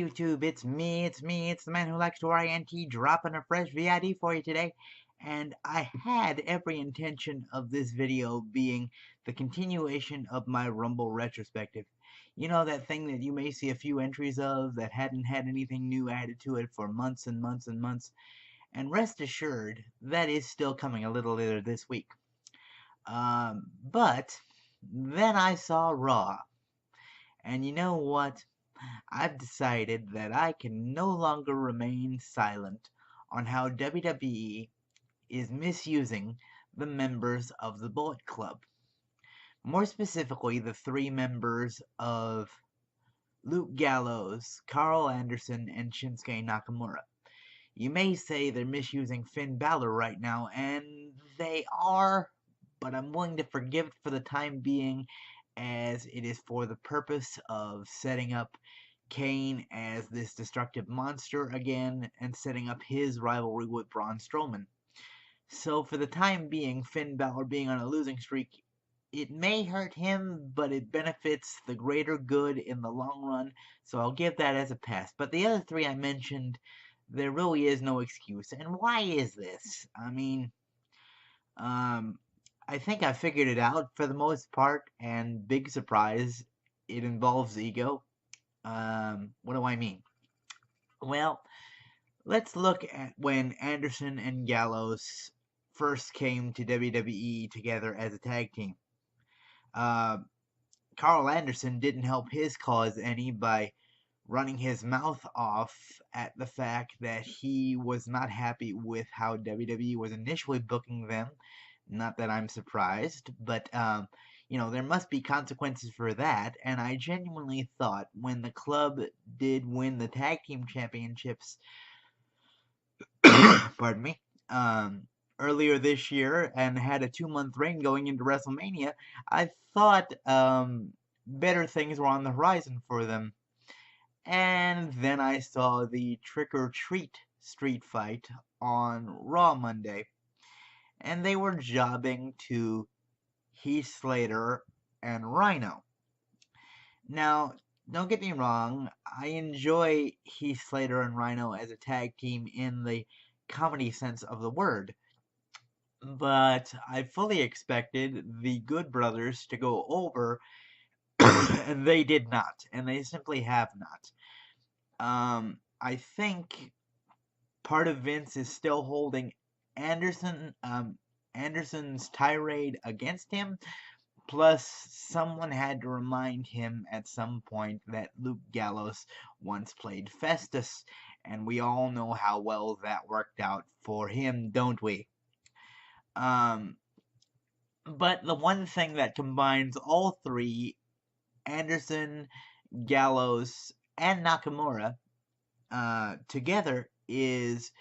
YouTube, it's me, it's the man who likes to rant, dropping a fresh VID for you today. And I had every intention of this video being the continuation of my Rumble retrospective. You know, that thing that you may see a few entries of that hadn't had anything new added to it for months and months and months. And rest assured, that is still coming a little later this week. But then I saw Raw. And you know what? I've decided that I can no longer remain silent on how WWE is misusing the members of the Bullet Club. More specifically, the three members of Luke Gallows, Carl Anderson, and Shinsuke Nakamura. You may say they're misusing Finn Balor right now, and they are, but I'm willing to forgive it for the time being, as it is for the purpose of setting up Kane as this destructive monster again and setting up his rivalry with Braun Strowman. So for the time being, Finn Balor being on a losing streak, it may hurt him, but it benefits the greater good in the long run, so I'll give that as a pass. But the other three I mentioned, there really is no excuse. And why is this? I think I figured it out for the most part, and big surprise, it involves ego. What do I mean? Well, let's look at when Anderson and Gallows first came to WWE together as a tag team. Carl Anderson didn't help his cause any by running his mouth off at the fact that he was not happy with how WWE was initially booking them. Not that I'm surprised, but there must be consequences for that. And I genuinely thought when the club did win the tag team championships, pardon me, earlier this year and had a 2-month reign going into WrestleMania, I thought better things were on the horizon for them. And then I saw the Trick or Treat street fight on Raw Monday, and they were jobbing to Heath Slater and Rhino. Now, don't get me wrong, I enjoy Heath Slater and Rhino as a tag team in the comedy sense of the word, but I fully expected the Good Brothers to go over, and they did not, and they simply have not. I think part of Vince is still holding Anderson's tirade against him. Plus, someone had to remind him at some point that Luke Gallows once played Festus, and we all know how well that worked out for him, don't we? But the one thing that combines all three, Anderson, Gallows, and Nakamura, together is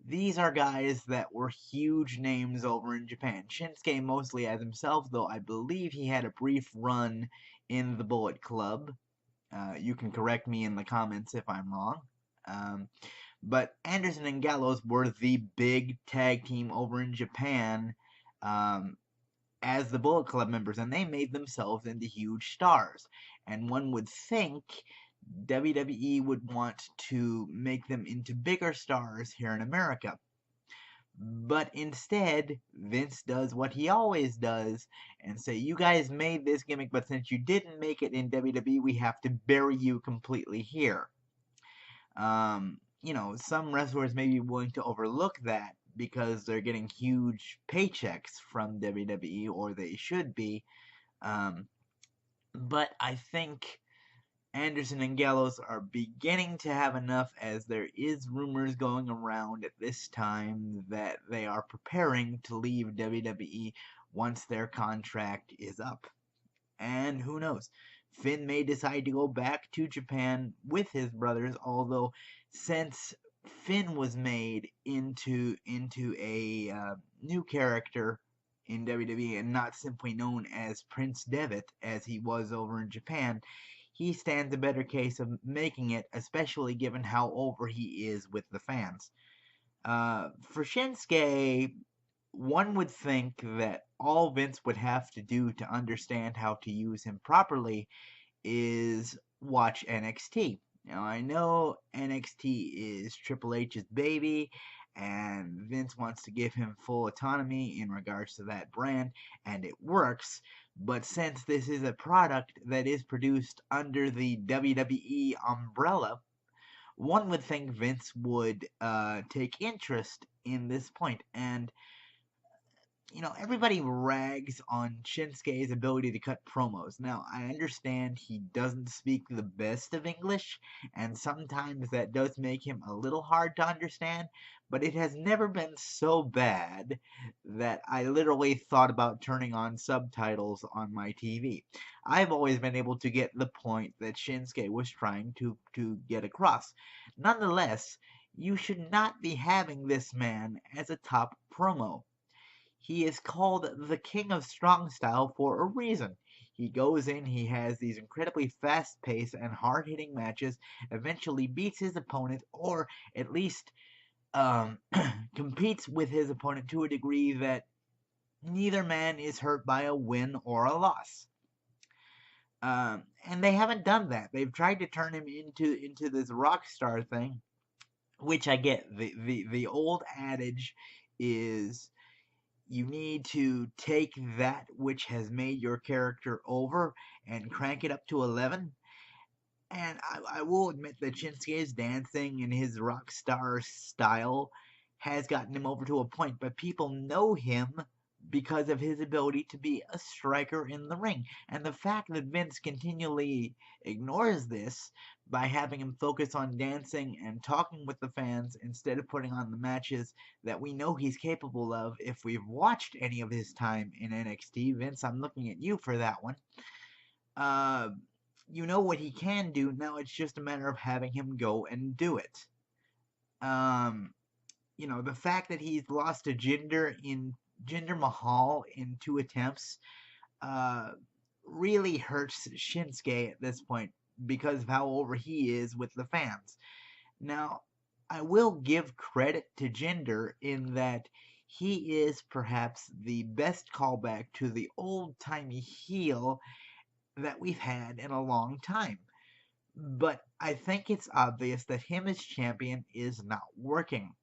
these are guys that were huge names over in Japan. Shinsuke mostly as himself, though I believe he had a brief run in the Bullet Club. You can correct me in the comments if I'm wrong. But Anderson and Gallows were the big tag team over in Japan as the Bullet Club members, and they made themselves into huge stars. And one would think WWE would want to make them into bigger stars here in America. But instead, Vince does what he always does and say, you guys made this gimmick, but since you didn't make it in WWE, we have to bury you completely here. Some wrestlers may be willing to overlook that because they're getting huge paychecks from WWE, or they should be. But I think Anderson and Gallows are beginning to have enough, as there is rumors going around at this time that they are preparing to leave WWE once their contract is up. And who knows, Finn may decide to go back to Japan with his brothers, although since Finn was made into a new character in WWE and not simply known as Prince Devitt as he was over in Japan, he stands a better case of making it, especially given how over he is with the fans. For Shinsuke, one would think that all Vince would have to do to understand how to use him properly is watch NXT. Now, I know NXT is Triple H's baby, and Vince wants to give him full autonomy in regards to that brand, and it works. But since this is a product that is produced under the WWE umbrella, one would think Vince would take interest in this point. And everybody rags on Shinsuke's ability to cut promos. Now, I understand he doesn't speak the best of English, and sometimes that does make him a little hard to understand, but it has never been so bad that I literally thought about turning on subtitles on my TV. I've always been able to get the point that Shinsuke was trying to get across. Nonetheless, you should not be having this man as a top promo. He is called the King of Strong Style for a reason. He goes in, he has these incredibly fast paced and hard hitting matches, eventually beats his opponent, or at least competes with his opponent to a degree that neither man is hurt by a win or a loss. And they haven't done that. They've tried to turn him into this rock star thing, which I get. The old adage is you need to take that which has made your character over and crank it up to 11. And I will admit that Shinsuke's dancing and his rock star style has gotten him over to a point, but people know him because of his ability to be a striker in the ring. And the fact that Vince continually ignores this by having him focus on dancing and talking with the fans instead of putting on the matches that we know he's capable of if we've watched any of his time in NXT. Vince, I'm looking at you for that one. You know what he can do. Now it's just a matter of having him go and do it. The fact that he's lost to Jinder Mahal in 2 attempts really hurts Shinsuke at this point because of how over he is with the fans. Now, I will give credit to Jinder in that he is perhaps the best callback to the old-timey heel that we've had in a long time. But I think it's obvious that him as champion is not working.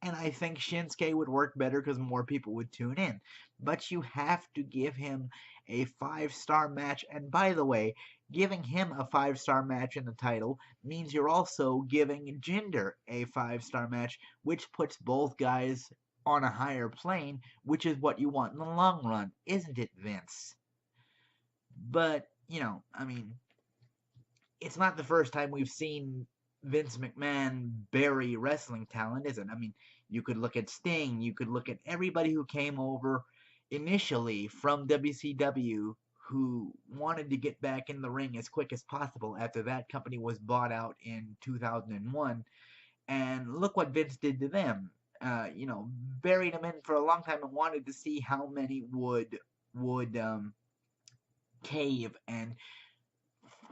And I think Shinsuke would work better because more people would tune in. But you have to give him a 5-star match. And by the way, giving him a 5-star match in the title means you're also giving Jinder a 5-star match, which puts both guys on a higher plane, which is what you want in the long run, isn't it, Vince? But, it's not the first time we've seen Vince McMahon bury wrestling talent, is it? You could look at Sting, you could look at everybody who came over initially from WCW who wanted to get back in the ring as quick as possible after that company was bought out in 2001. And look what Vince did to them. Buried them in for a long time and wanted to see how many would cave and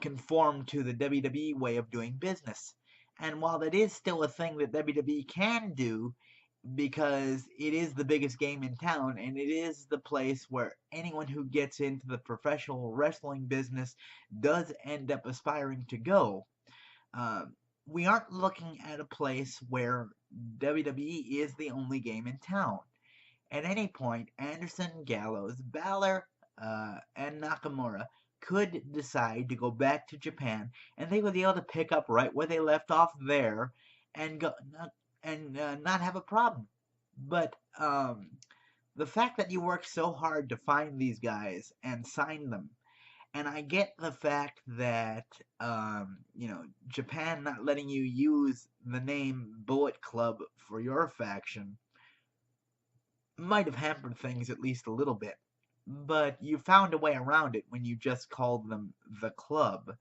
conform to the WWE way of doing business. And while that is still a thing that WWE can do, because it is the biggest game in town and it is the place where anyone who gets into the professional wrestling business does end up aspiring to go, we aren't looking at a place where WWE is the only game in town. At any point, Anderson, Gallows, Balor, and Nakamura could decide to go back to Japan, and they would be able to pick up right where they left off there, and go not have a problem. But the fact that you work so hard to find these guys and sign them, and I get the fact that Japan not letting you use the name Bullet Club for your faction might have hampered things at least a little bit. But you found a way around it when you just called them the club.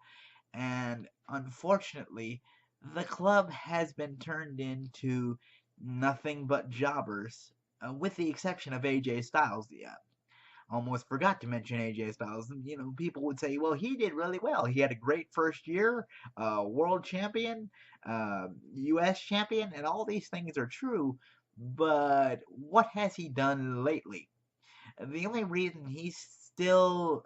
And unfortunately, the club has been turned into nothing but jobbers, with the exception of AJ Styles. Yeah, almost forgot to mention AJ Styles. People would say, well, he did really well. He had a great first year, world champion, U.S. champion, and all these things are true. But what has he done lately? The only reason he's still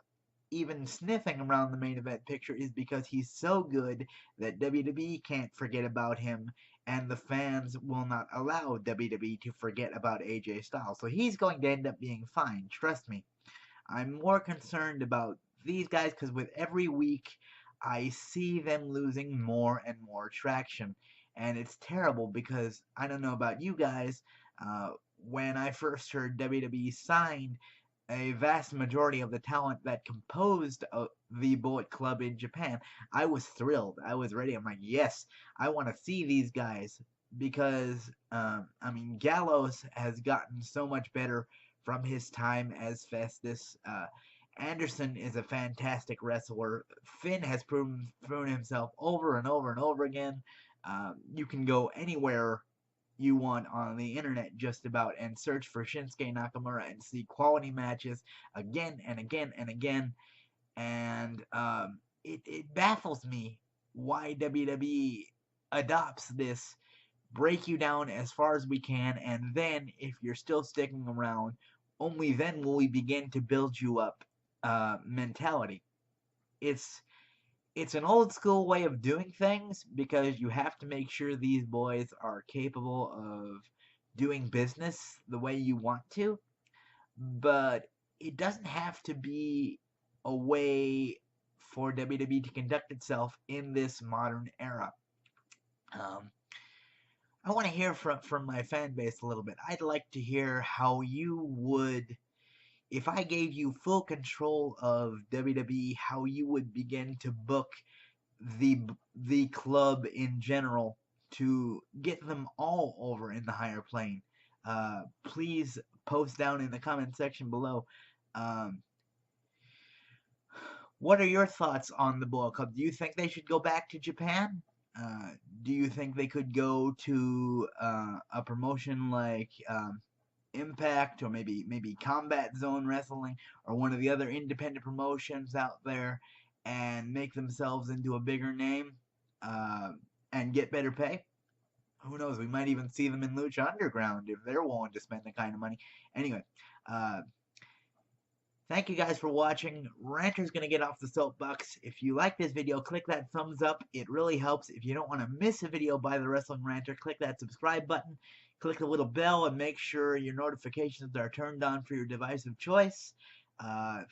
even sniffing around the main event picture is because he's so good that WWE can't forget about him, and the fans will not allow WWE to forget about AJ Styles. So he's going to end up being fine, trust me. I'm more concerned about these guys because with every week, I see them losing more and more traction. And it's terrible because I don't know about you guys. Uh, when I first heard WWE signed a vast majority of the talent that composed the Bullet Club in Japan, I was thrilled. I was ready. I'm like, yes, I want to see these guys because, I mean, Gallows has gotten so much better from his time as Festus. Anderson is a fantastic wrestler. Finn has proven himself over and over and over again. You can go anywhere you want on the internet just about and search for Shinsuke Nakamura and see quality matches again and again and again. And it baffles me why WWE adopts this break you down as far as we can, and then if you're still sticking around, only then will we begin to build you up mentality. It's it's an old school way of doing things because you have to make sure these boys are capable of doing business the way you want to, but it doesn't have to be a way for WWE to conduct itself in this modern era. Um, I want to hear from my fan base a little bit. I'd like to hear how you would, if I gave you full control of WWE, how you would begin to book the the club in general to get them all over in the higher plane. Please post down in the comment section below. Um, what are your thoughts on the Bullet Club? Do you think they should go back to Japan? Uh, do you think they could go to a promotion like Impact or maybe Combat Zone Wrestling or one of the other independent promotions out there and make themselves into a bigger name uh, and get better pay? Who knows? We might even see them in Lucha Underground if they're willing to spend the kind of money. Anyway, uh, thank you guys for watching. Ranter's going to get off the soapbox. If you like this video, click that thumbs up. It really helps. If you don't want to miss a video by the Wrestling Ranter, click that subscribe button. Click the little bell and make sure your notifications are turned on for your device of choice.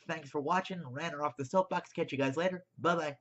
Thanks for watching. Ranter off the soapbox. Catch you guys later. Bye-bye.